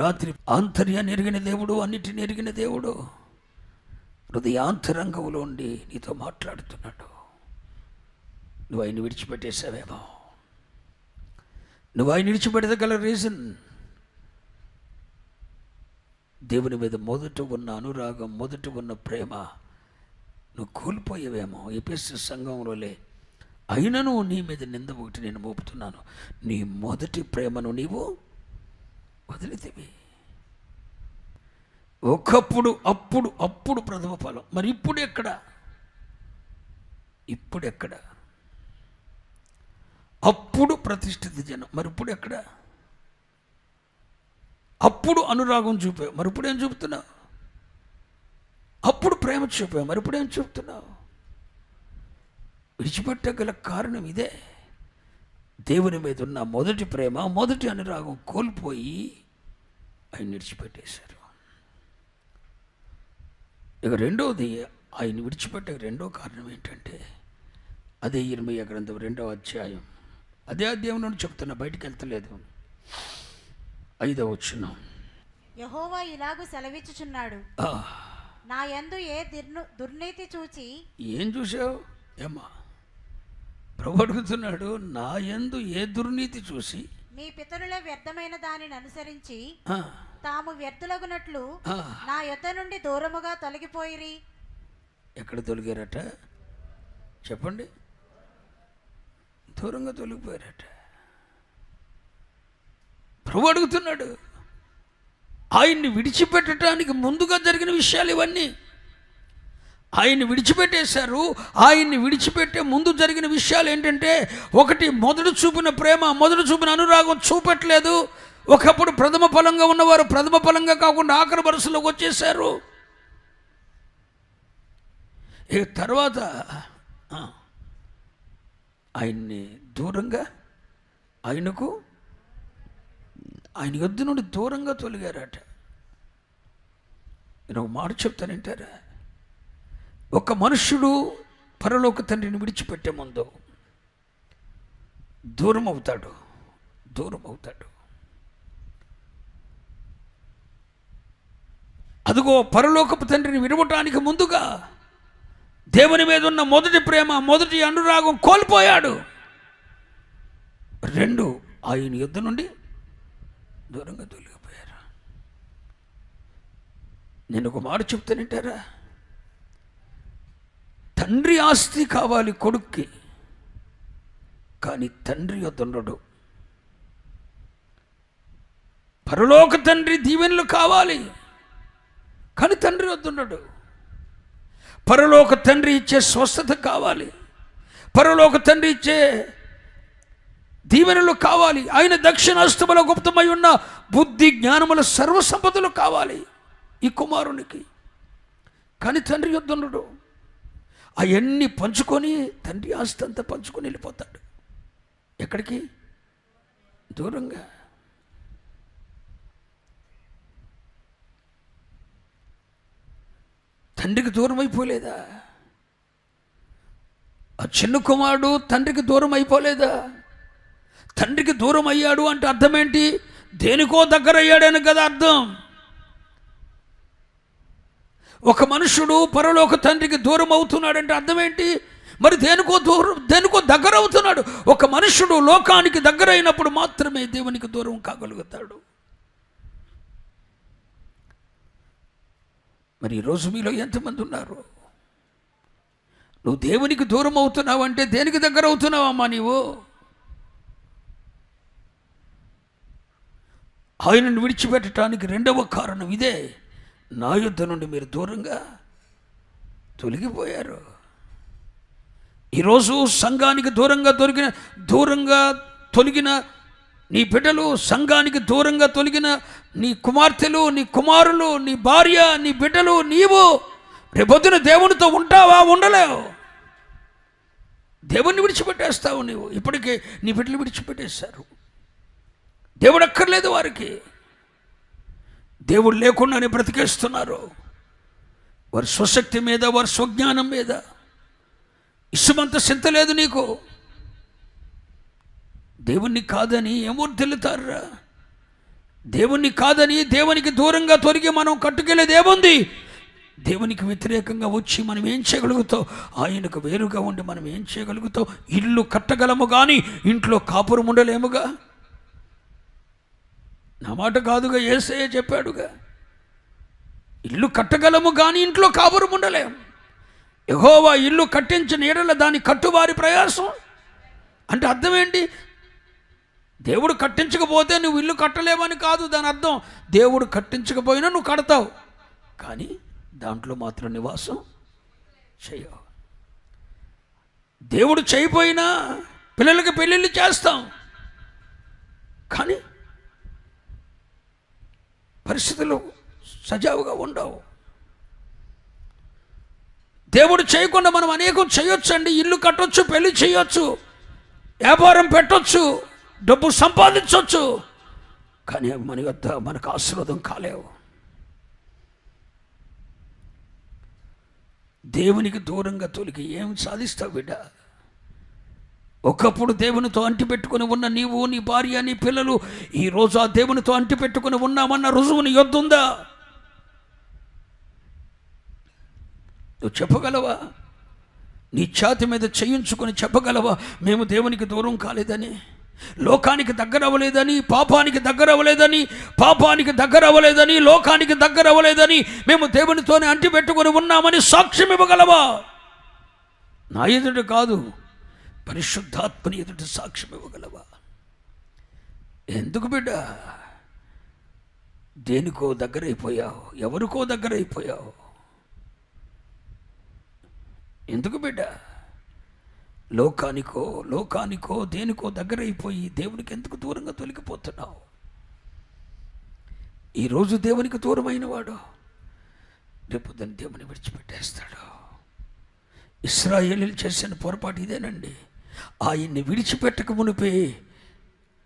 రాత్రి ఆంతర్యాన్ని ఎరిగిన దేవుడు, అన్నిటిని ఎరిగిన దేవుడు హృదయాంతరంగంలో ఉండి నీతో మాట్లాడుతున్నాడు. నువ్వు ఆయన విడిచిపెట్టేసావేమో. నువ్వు ఆయన విడిచిపెట్టగల రీజన్ దేవుని మీద మొదట ఉన్న అనురాగం, మొదట ఉన్న ప్రేమ నువ్వు కోల్పోయేవేమో. ఎఫెసు సంఘంలోలే అయినను నీ మీద నింద ఒకటి నేను మోపుతున్నాను, నీ మొదటి ప్రేమను నీవు వదిలితివి. ఒకప్పుడు అప్పుడు ప్రథమ ఫలం. మరి ఇప్పుడు ఎక్కడ? అప్పుడు ప్రతిష్ఠిత జనం, మరి ఇప్పుడు ఎక్కడ? అప్పుడు అనురాగం చూపావు, మరి ఇప్పుడు ఏం చూపుతున్నావు? అప్పుడు ప్రేమ చూపావు, మరి ఇప్పుడు ఏం చూపుతున్నావు? విడిచిపెట్టగల కారణం ఇదే. దేవుని మీద ఉన్న మొదటి ప్రేమ, మొదటి అనురాగం కోల్పోయి ఆయన విడిచిపెట్టేశారు. ఇక రెండవది, ఆయన విడిచిపెట్టే రెండో కారణం ఏంటంటే, అదే ఇర్మీయా గ్రంథం 2వ అధ్యాయం, అదే అధ్యాయం నుండి చెప్తున్నా, బయటికి వెళ్తలేదు. 5వ వచనం, యెహోవా ఇలాగు సెలవిచ్చుచున్నాడు, నా యందు ఏ దుర్నీతి చూచి. ఏం చూసావు ఏమ్మా? ప్రభు అడుగుతున్నాడు, నా యందు ఏ దుర్నీతి చూసి మీ పితరుల వ్యర్థమైన దానిని అనుసరించి తాము వ్యర్థులగునట్లు నా యొద్ద నుండి దూరముగా తొలగిపోయిరి. ఎక్కడ తొలగారట చెప్పండి? దూరంగా తొలగిపోయారట. ప్రభు అడుగుతున్నాడు, ఆయన్ని విడిచిపెట్టడానికి ముందుగా జరిగిన విషయాలు ఇవన్నీ. ఆయన్ని విడిచిపెట్టేశారు. ఆయన్ని విడిచిపెట్టే ముందు జరిగిన విషయాలు ఏంటంటే, ఒకటి, మొదటి చూపిన ప్రేమ, మొదటి చూపిన అనురాగం చూపెట్టలేదు. ఒకప్పుడు ప్రథమ ఫలంగా ఉన్నవారు ప్రథమ ఫలంగా కాకుండా ఆఖరి వరుసలోకి వచ్చేసారు. ఇక తర్వాత ఆయన్ని దూరంగా, ఆయన యొద్ద నుండి దూరంగా తొలగారట. నేను ఒక మాట చెప్తానంటారా? ఒక మనుష్యుడు పరలోక తండ్రిని విడిచిపెట్టే ముందు దూరం అవుతాడు. అదిగో పరలోకపు తండ్రిని విడవటానికి ముందుగా దేవుని మీద ఉన్న మొదటి ప్రేమ, మొదటి అనురాగం కోల్పోయాడు. 2, ఆయన యుద్ధ నుండి దూరంగా తొలగిపోయారు. నేను ఒక మాట చెప్తానంటారా? తండ్రి ఆస్తి కావాలి కొడుక్కి, కానీ తండ్రి యొద్ద ఉండడు. పరలోక తండ్రి దీవెనలు కావాలి, కానీ తండ్రి వద్ద ఉండడు. పరలోక తండ్రి ఇచ్చే స్వస్థత కావాలి, పరలోక తండ్రి ఇచ్చే దీవెనలు కావాలి, ఆయన దక్షిణాస్తములో గుప్తమై ఉన్న బుద్ధి జ్ఞానముల సర్వసంపదలు కావాలి ఈ కుమారునికి, కానీ తండ్రి యొద్ద ఉండడు. అవన్నీ పంచుకొని తండ్రి ఆస్తి అంతా పంచుకొని వెళ్ళిపోతాడు. ఎక్కడికి? దూరంగా. తండ్రికి దూరం అయిపోలేదా? ఆ చిన్న కుమారుడు తండ్రికి దూరం అయిపోలేదా? తండ్రికి దూరం అయ్యాడు అంటే అర్థం ఏంటి? దేనికో దగ్గర అయ్యాడని కదా అర్థం. ఒక మనుషుడు పరలోక తండ్రికి దూరం అవుతున్నాడంటే అర్థం ఏంటి? మరి దేనికో దగ్గర అవుతున్నాడు. ఒక మనుషుడు లోకానికి దగ్గర అయినప్పుడు మాత్రమే దేవునికి దూరం కాగలుగుతాడు. మరి ఈరోజు మీలో ఎంతమంది ఉన్నారు? నువ్వు దేవునికి దూరం అవుతున్నావు అంటే దేనికి దగ్గర అవుతున్నావమ్మా నీవు? ఆయనను విడిచిపెట్టడానికి రెండవ కారణం ఇదే. నా యుద్ధ నుండి మీరు దూరంగా తొలగిపోయారు. ఈరోజు సంఘానికి దూరంగా తొలగిన నీ బిడ్డలు, సంఘానికి దూరంగా తొలగిన నీ కుమార్తెలు, నీ కుమారులు, నీ భార్య, నీ బిడ్డలు, నీవు రేపొద్దున దేవునితో ఉంటావా? ఉండలేవు. దేవుణ్ణి విడిచిపెట్టేస్తావు నీవు. ఇప్పటికే నీ బిడ్డలు విడిచిపెట్టేశారు. దేవుడు అక్కర్లేదు వారికి. దేవుడు లేకుండానే బ్రతికేస్తున్నారు. వారి స్వశక్తి మీద, వారి స్వజ్ఞానం మీద ఇసుమంత చింత లేదు నీకు. దేవుణ్ణి కాదని ఏమో తెలుతారా? దేవుణ్ణి కాదని దేవునికి దూరంగా తొలగి మనం కట్టుకెళ్ళేది ఏముంది? దేవునికి వ్యతిరేకంగా వచ్చి మనం ఏం చేయగలుగుతాం? ఆయనకు వేరుగా ఉండి మనం ఏం చేయగలుగుతాం? ఇల్లు కట్టగలము కానీ ఇంట్లో కాపురం ఉండలేముగా. నా మాట కాదుగా, యేసయ్య చెప్పాడుగా, ఇల్లు కట్టగలము కానీ ఇంట్లో కాపురం ఉండలేము. యెహోవా ఇల్లు కట్టించిన ఎడల దాని కట్టువారి ప్రయాసం అంటే అర్థం ఏంటి? దేవుడు కట్టించకపోతే నువ్వు ఇల్లు కట్టలేవని కాదు దాని అర్థం. దేవుడు కట్టించకపోయినా నువ్వు కడతావు, కానీ దాంట్లో మాత్రం నివాసం చేయవు. దేవుడు చేయపోయినా పిల్లలకి పెళ్ళిళ్ళు చేస్తాం, కానీ పరిస్థితులు సజావుగా ఉండవు. దేవుడు చేయకుండా మనం అనేకం చేయొచ్చు అండి. ఇల్లు కట్టొచ్చు, పెళ్లి చేయొచ్చు, వ్యాపారం పెట్టొచ్చు, డబ్బు సంపాదించవచ్చు, కానీ మన వద్ద మనకు ఆశీర్వాదం కాలేవు. దేవునికి దూరంగా తొలగి ఏం సాధిస్తావు బిడ్డ? ఒకప్పుడు దేవునితో అంటిపెట్టుకుని ఉన్న నీవు, నీ భార్య, నీ పిల్లలు ఈరోజు ఆ దేవునితో అంటిపెట్టుకుని ఉన్నామన్న రుజువు నీ యొద్దుందా? నువ్వు చెప్పగలవా? నీ ఛాతి మీద చేయించుకొని చెప్పగలవా, మేము దేవునికి దూరం కాలేదని, లోకానికి దగ్గర అవ్వలేదని, పాపానికి దగ్గర అవ్వలేదని, పాపానికి దగ్గర అవ్వలేదని, లోకానికి దగ్గర అవ్వలేదని, మేము దేవునితోనే అంటిపెట్టుకొని ఉన్నామని సాక్ష్యం ఇవ్వగలవా? నా ఎదుట కాదు, పరిశుద్ధాత్మని ఎదుట సాక్ష్యం ఇవ్వగలవా? ఎందుకు బిడ్డ దేనికో దగ్గరైపోయావు? ఎవరికో దగ్గరైపోయావు? ఎందుకు బిడ్డ లోకానికో దేనికో దగ్గరైపోయి దేవునికి ఎందుకు దూరంగా తొలగిపోతున్నావు? ఈరోజు దేవునికి దూరమైన వాడు రేపు దాన్ని దేవుని విడిచిపెట్టేస్తాడు. ఇశ్రాయేలీయులు చేసిన పొరపాటు ఇదేనండి. ఆయన్ని విడిచిపెట్టక మునిపే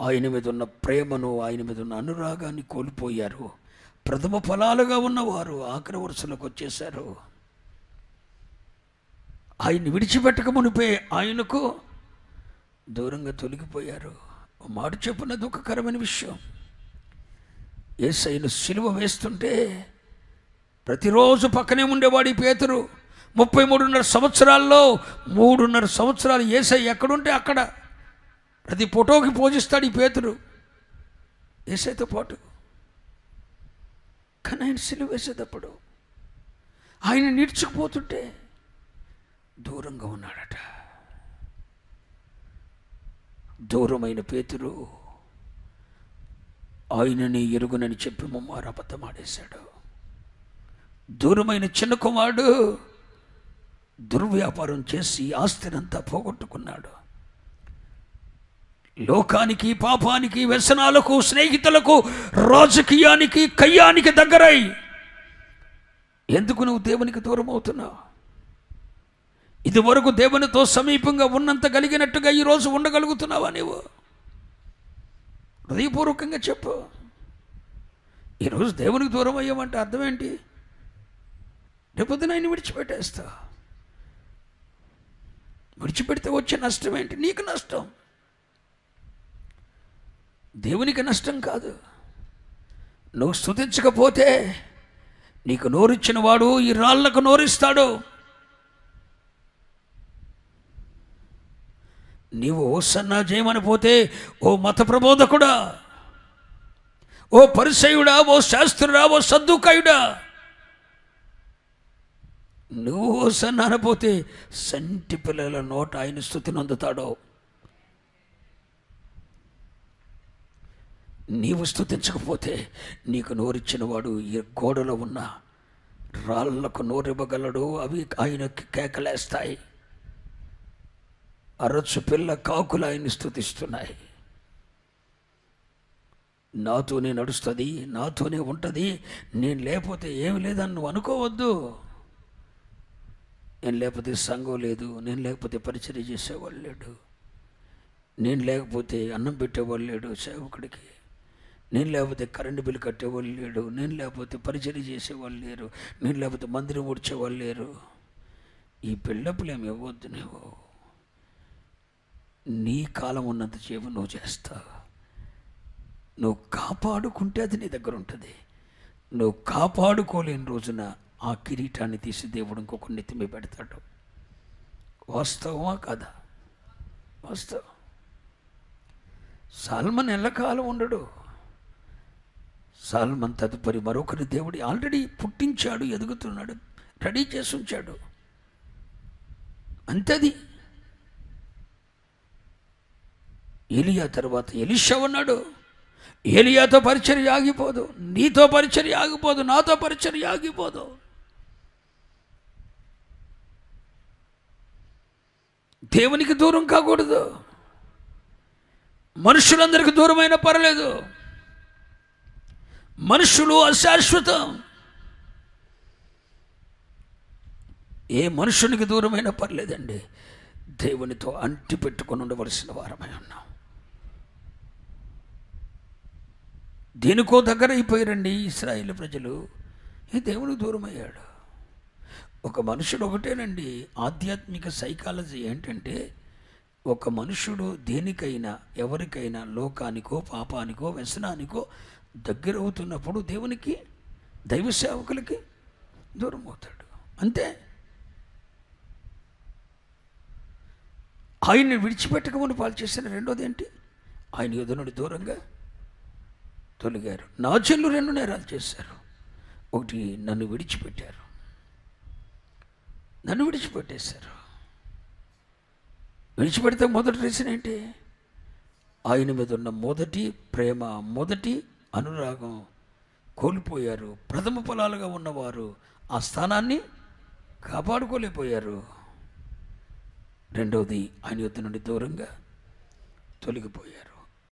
ఆయన మీద ఉన్న ప్రేమను, ఆయన మీద ఉన్న అనురాగాన్ని కోల్పోయారు. ప్రథమ ఫలాలుగా ఉన్నవారు ఆఖరి వరుసలోకి వచ్చేశారు. ఆయన్ని విడిచిపెట్టక మునిపే ఆయనకు దూరంగా తొలగిపోయారు. మాట చెప్పున దుఃఖకరమైన విషయం, యేసయ్యను సిలువ వేస్తుంటే ప్రతిరోజు పక్కనే ఉండేవాడు ఈ పేతురు. 33.5 సంవత్సరాల్లో 3.5 సంవత్సరాలు యేసయ్య ఎక్కడుంటే అక్కడ ప్రతి ఫోటోకి పూజిస్తాడు ఈ పేతురు యేసయ్యతో పాటు. కానీ ఆయన సిలువ వేసేటప్పుడు ఆయన నిడ్చుకుపోతుంటే దూరంగా ఉన్నాడట. దూరమైన పేతురు ఆయనని ఎరుగునని చెప్పి ముమ్మారు అబద్ధమాడేశాడు. దూరమైన చిన్న కుమారుడు దుర్వ్యాపారం చేసి ఆస్తినంతా పోగొట్టుకున్నాడు. లోకానికి, పాపానికి, వ్యసనాలకు, స్నేహితులకు, రాజకీయానికి, కయ్యానికి దగ్గరై ఎందుకు నువ్వు దేవునికి దూరం అవుతున్నావు? ఇదివరకు దేవునితో సమీపంగా ఉన్నంత కలిగినట్టుగా ఈరోజు ఉండగలుగుతున్నావా? నీవు హృదయపూర్వకంగా చెప్పు. ఈరోజు దేవునికి దూరం అయ్యామంటే అర్థం ఏంటి? రేపొద్దున ఆయన విడిచిపెట్టేస్తా. విడిచిపెడితే వచ్చే నష్టం ఏంటి? నీకు నష్టం, దేవునికి నష్టం కాదు. నువ్వు స్తుతించకపోతే నీకు నోరిచ్చిన వాడు ఈ రాళ్లకు నోరిస్తాడు. నీవు ఓసన్నా చేయమని పోతే, ఓ మత ప్రబోధకుడా, ఓ పరిసయ్యుడా, ఓ శాస్త్రుడా, ఓ సద్దుకాయుడా, నువ్వు ఓసన్నా అనపోతే సంటి పిల్లల నోట ఆయన స్తుతిని అందుతాడో. నీవు స్తుతించకపోతే నీకు నోరిచ్చిన వాడు ఈ గోడలో ఉన్న రాళ్లకు నోరివ్వగలడు. అవి ఆయనకి కేకలేస్తాయి. అరచు పిల్ల కాకులు ఆయన్ని స్తుతిస్తున్నాయి. నాతోనే నడుస్తుంది, నాతోనే ఉంటుంది, నేను లేకపోతే ఏమి లేదని నువ్వు అనుకోవద్దు. నేను లేకపోతే సంఘం లేదు, నేను లేకపోతే పరిచర్య చేసేవాళ్ళు లేడు, నేను లేకపోతే అన్నం పెట్టేవాళ్ళు లేడు సేవకుడికి, నేను లేకపోతే కరెంటు బిల్లు కట్టేవాళ్ళు లేడు, నేను లేకపోతే పరిచర్య చేసేవాళ్ళు లేరు, నేను లేకపోతే మందిరం ఊడ్చేవాళ్ళు లేరు. ఈ బిల్డప్లు ఏమి ఇవ్వద్దు. నువ్వు నీ కాలం ఉన్నంత సేపు నువ్వు చేస్తావు. నువ్వు కాపాడుకుంటే అది నీ దగ్గర ఉంటుంది. నువ్వు కాపాడుకోలేని రోజున ఆ కిరీటాన్ని తీసి దేవుడు ఇంకొక నెత్తిమీ పెడతాడు. వాస్తవమా కాదా? వాస్తవం. సాల్మన్ ఎల్లకాలం ఉండడు. సాల్మన్ తదుపరి మరొకరి దేవుడు ఆల్రెడీ పుట్టించాడు, ఎదుగుతున్నాడు, రెడీ చేసి ఉంచాడు. అంతది. ఏలియా తర్వాత ఎలీషా ఉన్నాడు. ఏలియాతో పరిచర్య ఆగిపోదు, నీతో పరిచర్య ఆగిపోదు, నాతో పరిచర్య ఆగిపోదు. దేవునికి దూరం కాకూడదు. మనుషులందరికీ దూరమైన పర్లేదు. మనుషులు అశాశ్వతం. ఏ మనుషునికి దూరమైనా పర్లేదండి, దేవునితో అంటి పెట్టుకొని ఉండవలసిన వారమై ఉన్నాం. దేనికో దగ్గర అయిపోయారండి ఇశ్రాయేలు ప్రజలు. ఈ దేవునికి దూరం అయ్యాడు. ఒక మనుషుడు ఒకటేనండి. ఆధ్యాత్మిక సైకాలజీ ఏంటంటే, ఒక మనుషుడు దేనికైనా ఎవరికైనా లోకానికో పాపానికో వ్యసనానికో దగ్గర అవుతున్నప్పుడు దేవునికి దైవ సేవకులకి దూరం అవుతాడు. అంతే. ఆయన్ని విడిచిపెట్టకమని పాలు చేసిన రెండోది ఏంటి? ఆయన యుద్ధ నుండి దూరంగా తొలగారు. నా చెల్లు 2 నేరాలు చేశారు. ఒకటి, నన్ను విడిచిపెట్టారు, నన్ను విడిచిపెట్టేశారు. విడిచిపెడితే మొదటి రీజన్ ఏంటి? ఆయన మీద ఉన్న మొదటి ప్రేమ, మొదటి అనురాగం కోల్పోయారు. ప్రథమ ఫలాలుగా ఉన్నవారు ఆ స్థానాన్ని కాపాడుకోలేకపోయారు. రెండవది, ఆయన యుద్ధ నుండి దూరంగా తొలగిపోయారు.